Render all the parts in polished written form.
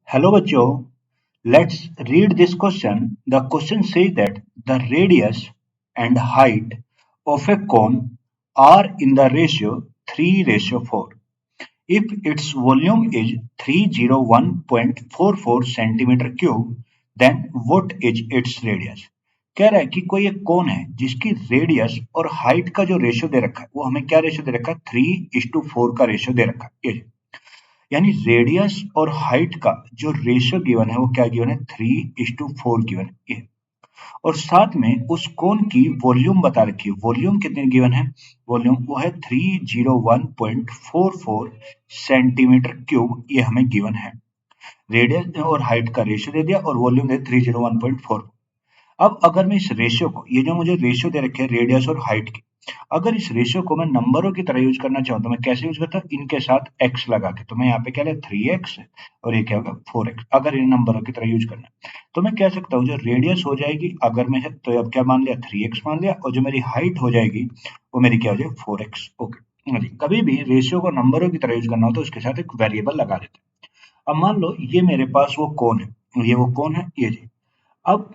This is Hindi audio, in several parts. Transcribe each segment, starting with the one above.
Hello बच्चों, let's read this question. The question says that the radius and height of a cone are in the ratio 3:4. If its volume is 301.44 centimeter cube, then what is its radius? कह रहा है कि कोई एक कोन है जिसकी रेडियस और हाइट का जो रेशियो दे रखा है वो हमें क्या रेशियो दे रखा है 3:4 का रेशियो दे रखा है ये यानी रेडियस और हाइट का जो रेशियो गिवन है वो क्या गिवन है 3:4 गिवन है और साथ में उस कोन की वॉल्यूम बता रखी है वॉल्यूम कितनी गिवन है वॉल्यूम वो है 301.44 सेंटीमीटर क्यूब ये हमें गिवन है रेडियस और हाइट का रेशियो दे दिया और वॉल्यूम दे 301.4। अब अगर मैं इस रेशियो को ये जो मुझे रेशियो दे रखे हैं रेडियस और हाइट की अगर इस रेशियो को मैं नंबरों की तरह यूज करना चाहूँ तो मैं कैसे यूज करता हूँ इनके साथ x लगा के तो मैं यहाँ पे क्या लिया 3x और ये क्या होगा 4x अगर इन नंबरों की तरह यूज करना है तो मैं कह सकता हूँ जो रेडियस हो जाएगी अगर मैं तो अब क्या मान लिया 3x मान लिया और जो मेरी हाइट हो जाएगी वो मेरी क्या हो जाएगी 4x। ओके कभी भी रेशियो को नंबरों की तरह यूज करना हो तो उसके साथ एक वेरिएबल लगा देते हैं। अब मान लो ये मेरे पास वो कौन है ये वो कौन है ये जी। अब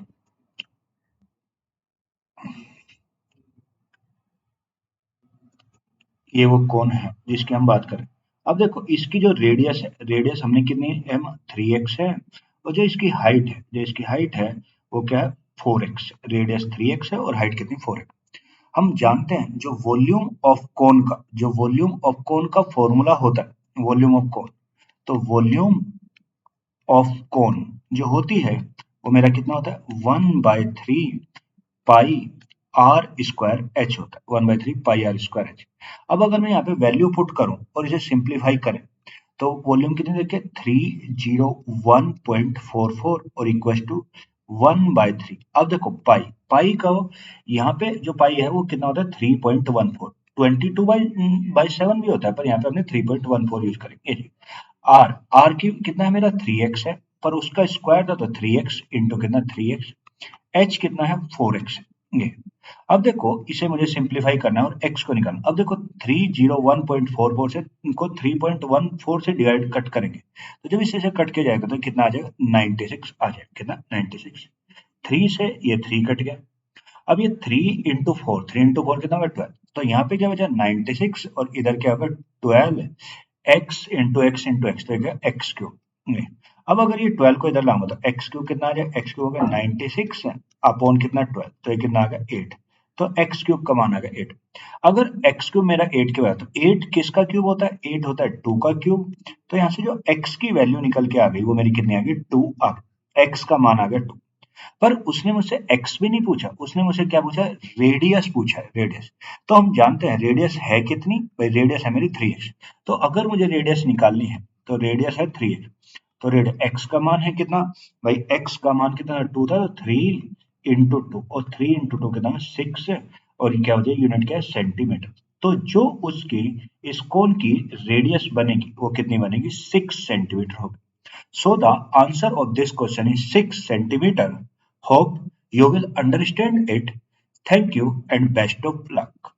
ये वो कौन है जिसकी हम बात करें। अब देखो इसकी जो रेडियस है रेडियस हमने कितनी एम 3x है और जो इसकी हाइट है वो क्या है 4x रेडियस 3x है और हाइट कितनी 4x। हम जानते हैं जो वॉल्यूम ऑफ कोन का फॉर्मूला होता है वॉल्यूम ऑफ कोन तो वॉल्यूम ऑफ कोन जो होती है वो मेरा कितना होता है 1/3 पाई आर स्क्वायर एच होता है 1/3 पाई आर स्क्वायर एच। अब अगर मैं यहाँ पे वैल्यू पुट करूं और इसे सिंप्लीफाई करें तो वॉल्यूम कितने देखिए 301.44 और इक्वल टू 1/3। अब देखो पाई पाई का यहाँ पे जो पाई है वो कितना होता है 3.14 22/7 भी होता है पर यहाँ पे हमने 3.14 यूज करेंगे। आर आर की कितना है मेरा 3x है पर उसका स्क्वायर था तो 3x इंटू कितना 3x एच कितना है 4x ये। अब देखो इसे मुझे सिंप्लीफाई करना है और x को निकालना। अब देखो 301.44 से इनको 3.14 से डिवाइड कट करेंगे तो जब इसे कट के जाएगा तो कितना आ जाएगा 96 आ जाएगा कितना 96। 3 से ये 3 कट गया। अब ये 3 इंटू फोर कितना होगा 12 तो यहाँ पे क्या बचा 96 और इधर क्या होगा 12 x तो क्या एक्स क्यूब। अब अगर ये 12 को इधर लाऊंगा तो एक्स क्यूब कितना आ जाएगा एक्स क्यूब होगा 96 अपॉन कितना 12 तो ये कितना आ गया 8 तो एक्स क्यूब का मान आ गया 8। अगर एक्स क्यूब मेरा 8 के बाद तो 8 किसका क्यूब होता है 8 होता है 2 का क्यूब तो यहाँ से जो एक्स की वैल्यू निकल के आ गई वो मेरी कितनी आ गई 2 आ गई एक्स का मान आ गया 2। पर उसने मुझसे एक्स भी नहीं पूछा उसने मुझसे क्या पूछा रेडियस पूछा है रेडियस। तो हम जानते हैं रेडियस है कितनी भाई रेडियस है मेरी 3x तो अगर मुझे रेडियस निकालनी है तो रेडियस है 3x तो रेडियस एक्स का मान है कितना भाई एक्स का मान कितना 2 था तो 3 इंटू 2 और 3 इंटू 2 कितना 6 और क्या हो जाए यूनिट क्या है सेंटीमीटर। तो जो उसकी इस कोन की रेडियस बनेगी वो कितनी बनेगी 6 सेंटीमीटर होगी। So the answer of this question is 6 centimeter. Hope you will understand it. Thank you and best of luck.